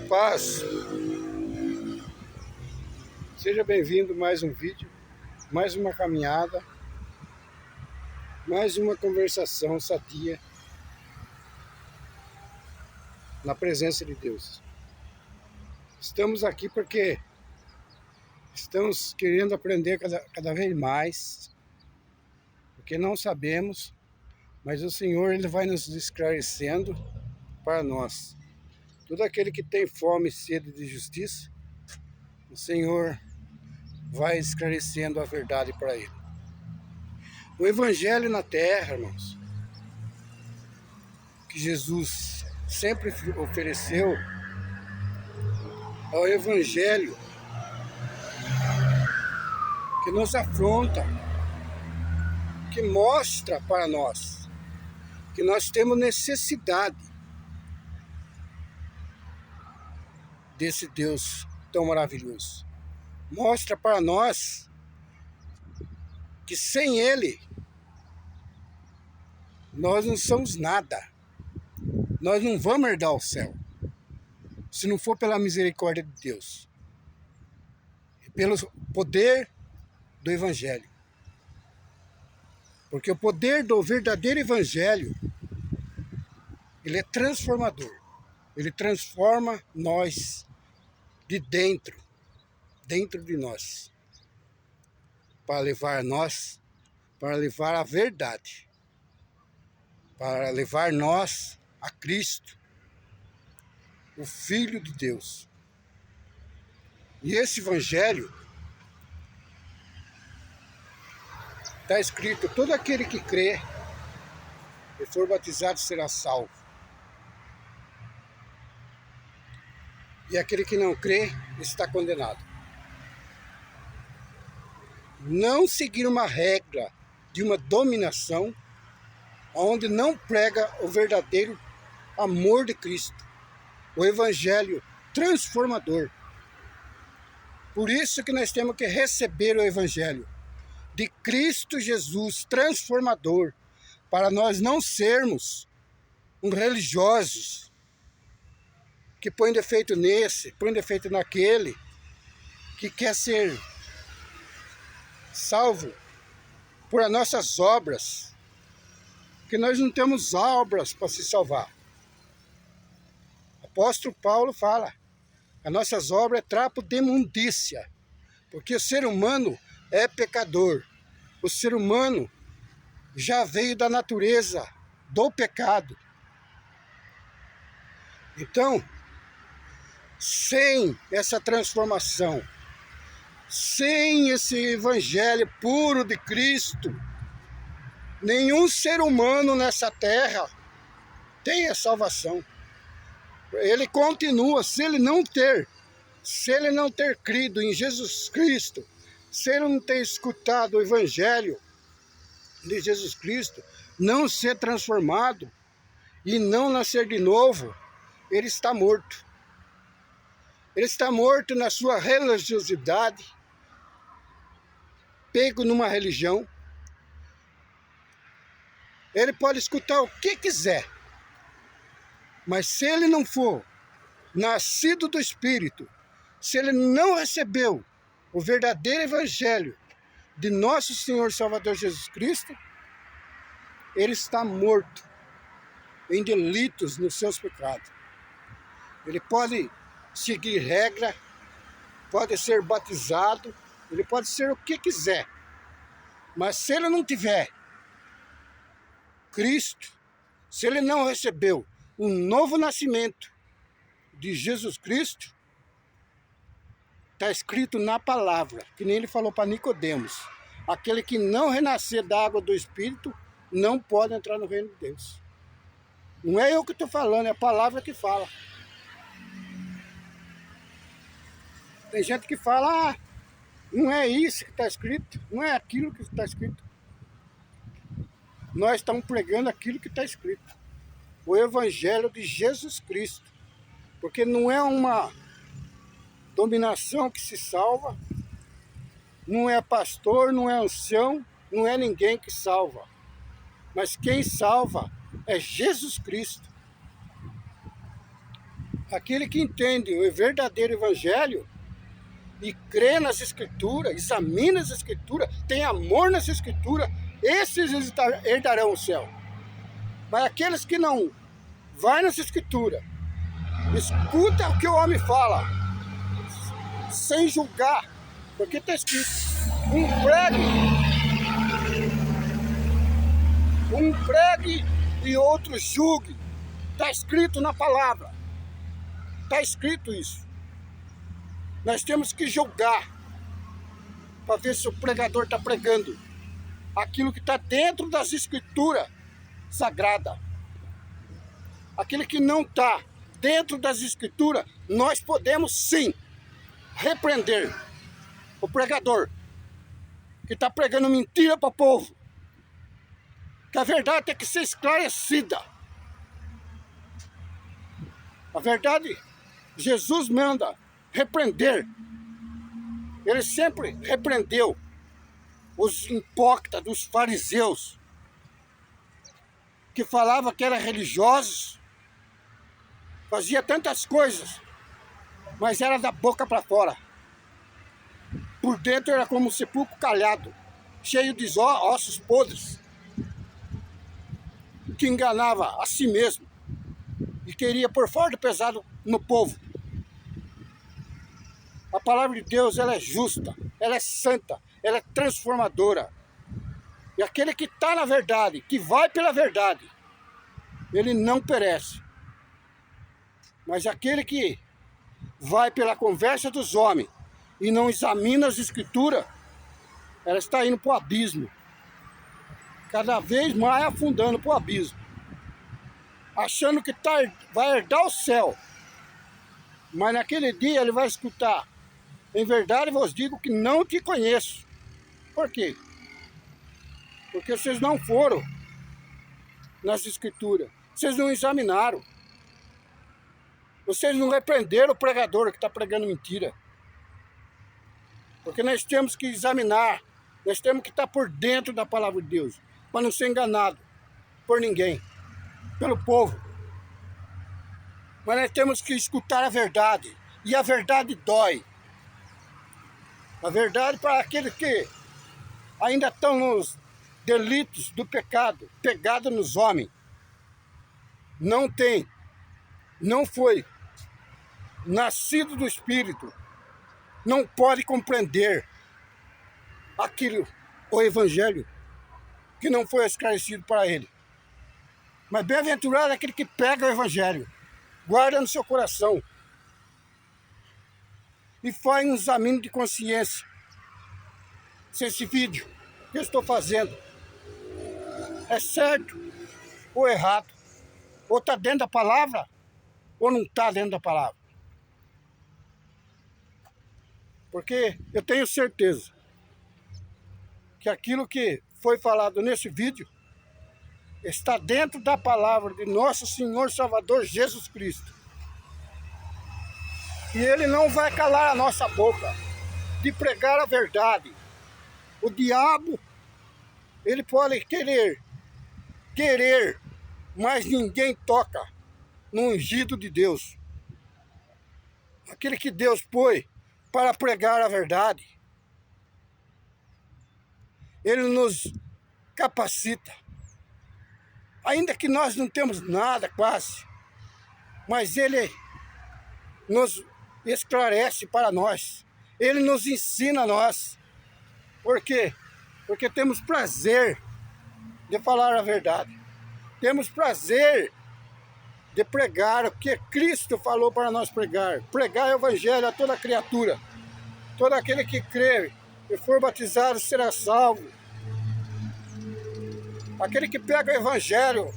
Paz, seja bem-vindo a mais um vídeo, mais uma caminhada, mais uma conversação sadia na presença de Deus. Estamos aqui porque estamos querendo aprender cada vez mais, porque não sabemos, mas o Senhor ele vai nos esclarecendo para nós. Todo aquele que tem fome e sede de justiça, o Senhor vai esclarecendo a verdade para ele. O Evangelho na terra, irmãos, que Jesus sempre ofereceu, é o Evangelho que nos afronta, que mostra para nós que nós temos necessidade desse Deus tão maravilhoso. Mostra para nós que sem Ele nós não somos nada. Nós não vamos herdar o céu, se não for pela misericórdia de Deus e pelo poder do Evangelho. Porque o poder do verdadeiro Evangelho, ele é transformador. Ele transforma nós de dentro de nós, para levar a verdade, para levar nós a Cristo, o Filho de Deus. E esse Evangelho está escrito: todo aquele que crê e for batizado será salvo. E aquele que não crê está condenado. Não seguir uma regra de uma dominação onde não prega o verdadeiro amor de Cristo, o Evangelho transformador. Por isso que nós temos que receber o Evangelho de Cristo Jesus transformador, para nós não sermos religiosos que põem defeito nesse, põem defeito naquele, que quer ser salvo por as nossas obras, que nós não temos obras para se salvar. O apóstolo Paulo fala: as nossas obras é trapo de imundícia, porque o ser humano é pecador. O ser humano já veio da natureza do pecado. Então, sem essa transformação, sem esse Evangelho puro de Cristo, nenhum ser humano nessa terra tem a salvação. Ele continua, se ele não ter crido em Jesus Cristo, se ele não ter escutado o Evangelho de Jesus Cristo, não ser transformado e não nascer de novo, ele está morto. Ele está morto na sua religiosidade, pego numa religião. Ele pode escutar o que quiser, mas se ele não for nascido do Espírito, se ele não recebeu o verdadeiro Evangelho de nosso Senhor Salvador Jesus Cristo, ele está morto em delitos nos seus pecados. Ele pode seguir regra, pode ser batizado, ele pode ser o que quiser, mas se ele não tiver Cristo, se ele não recebeu um novo nascimento de Jesus Cristo, está escrito na palavra, que nem ele falou para Nicodemos: aquele que não renascer da água do Espírito não pode entrar no reino de Deus. Não é eu que estou falando, é a palavra que fala. Tem gente que fala: não é isso que está escrito, não é aquilo que está escrito. Nós estamos pregando aquilo que está escrito, o Evangelho de Jesus Cristo, porque não é uma dominação que se salva, não é pastor, não é ancião, não é ninguém que salva, mas quem salva é Jesus Cristo. Aquele que entende o verdadeiro evangelho e crê nas escrituras, examina as escrituras, tem amor nas escrituras, esses herdarão o céu. Mas aqueles que não vai nas escrituras, escuta o que o homem fala, sem julgar, porque está escrito, um pregue e outro julgue. Está escrito na palavra. Está escrito isso. Nós temos que julgar para ver se o pregador está pregando aquilo que está dentro das escrituras sagradas. Aquilo que não está dentro das escrituras, nós podemos sim repreender o pregador que está pregando mentira para o povo. Que a verdade tem que ser esclarecida. A verdade, Jesus manda repreender. Ele sempre repreendeu os hipócritas dos fariseus, que falavam que eram religiosos, fazia tantas coisas, mas era da boca para fora. Por dentro era como um sepulcro calhado, cheio de ossos podres, que enganava a si mesmo e queria pôr fardo pesado no povo. A palavra de Deus, ela é justa, ela é santa, ela é transformadora. E aquele que está na verdade, que vai pela verdade, ele não perece. Mas aquele que vai pela conversa dos homens e não examina as escrituras, ela está indo para o abismo. Cada vez mais afundando para o abismo. Achando que vai herdar o céu. Mas naquele dia ele vai escutar: em verdade vos digo que não te conheço. Por quê? Porque vocês não foram nas escrituras. Vocês não examinaram. Vocês não repreenderam o pregador que está pregando mentira. Porque nós temos que examinar. Nós temos que estar por dentro da palavra de Deus, para não ser enganado por ninguém, pelo povo. Mas nós temos que escutar a verdade. E a verdade dói. A verdade para aqueles que ainda estão nos delitos do pecado, pegado nos homens. Não tem, não foi nascido do Espírito, não pode compreender aquilo, o Evangelho, que não foi esclarecido para ele. Mas bem-aventurado é aquele que pega o Evangelho, guarda no seu coração e faz um exame de consciência se esse vídeo que eu estou fazendo é certo ou errado, ou está dentro da palavra ou não está dentro da palavra. Porque eu tenho certeza que aquilo que foi falado nesse vídeo está dentro da palavra de nosso Senhor Salvador Jesus Cristo. E Ele não vai calar a nossa boca de pregar a verdade. O diabo, ele pode querer, mas ninguém toca no ungido de Deus. Aquele que Deus pôs para pregar a verdade. Ele nos capacita. Ainda que nós não temos nada quase, mas Ele nos esclarece para nós. Ele nos ensina a nós. Por quê? Porque temos prazer de falar a verdade. Temos prazer de pregar o que Cristo falou para nós pregar. Pregar o Evangelho a toda criatura. Todo aquele que crê e for batizado será salvo. Aquele que pega o Evangelho,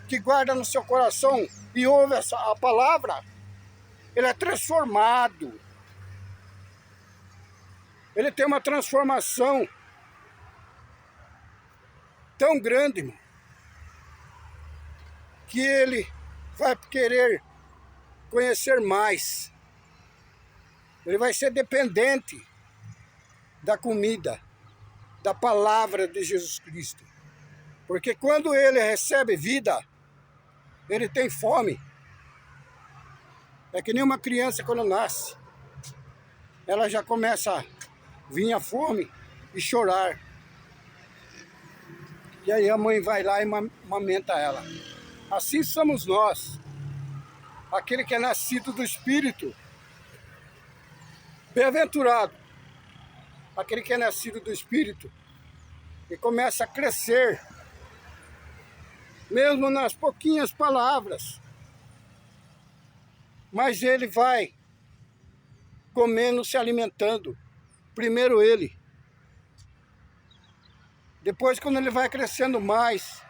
que guarda no seu coração e ouve a palavra, ele é transformado. Ele tem uma transformação tão grande, irmão, que ele vai querer conhecer mais. Ele vai ser dependente da comida, da palavra de Jesus Cristo. Porque quando ele recebe vida, ele tem fome. É que nem uma criança quando nasce. Ela já começa a vir a fome e chorar. E aí a mãe vai lá e amamenta ela. Assim somos nós. Aquele que é nascido do Espírito. Bem-aventurado. Aquele que é nascido do Espírito. E começa a crescer. Mesmo nas pouquinhas palavras. Mas ele vai comendo, se alimentando. Primeiro ele. Depois, quando ele vai crescendo mais,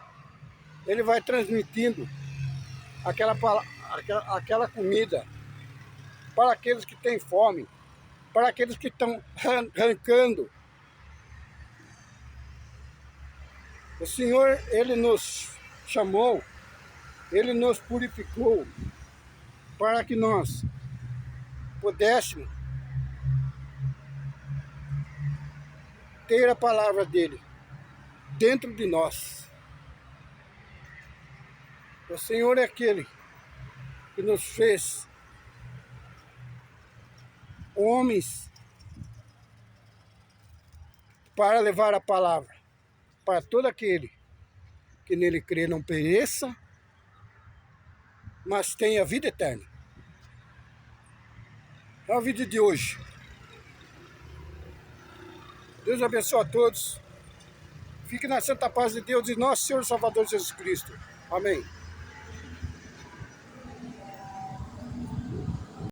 ele vai transmitindo aquela comida para aqueles que têm fome, para aqueles que estão arrancando. O Senhor, Ele nos chamou, Ele nos purificou para que nós pudéssemos ter a palavra dEle dentro de nós. O Senhor é aquele que nos fez homens para levar a palavra para todo aquele que nele crê não pereça, mas tenha vida eterna. É o vídeo de hoje. Deus abençoe a todos. Fique na santa paz de Deus e nosso Senhor Salvador Jesus Cristo. Amém.